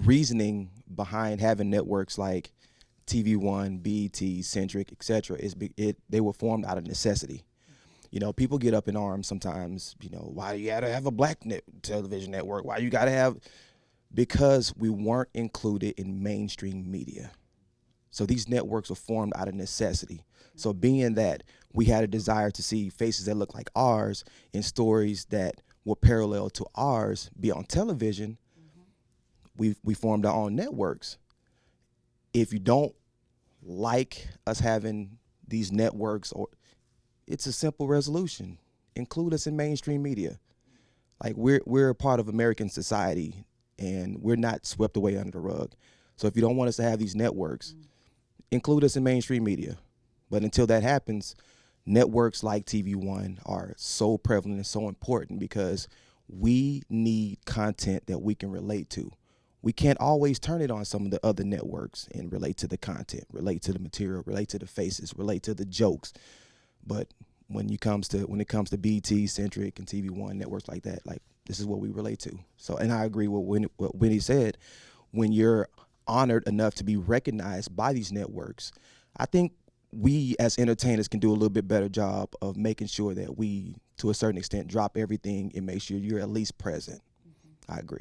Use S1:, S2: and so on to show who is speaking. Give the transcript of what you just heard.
S1: reasoning behind having networks like TV1, BET, Centric, etc. They were formed out of necessity. You know, people get up in arms sometimes. You know, why you gotta have a black television network? Why you gotta have? Because we weren't included in mainstream media. So these networks were formed out of necessity. So being that we had a desire to see faces that look like ours in stories that were parallel to ours be on television, we formed our own networks. If you don't like us having these networks, or it's a simple resolution: include us in mainstream media. Like we're a part of American society, and we're not swept away under the rug. So if you don't want us to have these networks, include us in mainstream media. But until that happens, networks like TV1 are so prevalent and so important because we need content that we can relate to. We can't always turn it on some of the other networks and relate to the content, relate to the material, relate to the faces, relate to the jokes. But when it comes to BT, Centric, and TV1 networks like that, like, this is what we relate to. So, and I agree with what Winnie said. When you're honored enough to be recognized by these networks, I think we as entertainers can do a little bit better job of making sure that we, to a certain extent, drop everything and make sure you're at least present. I agree.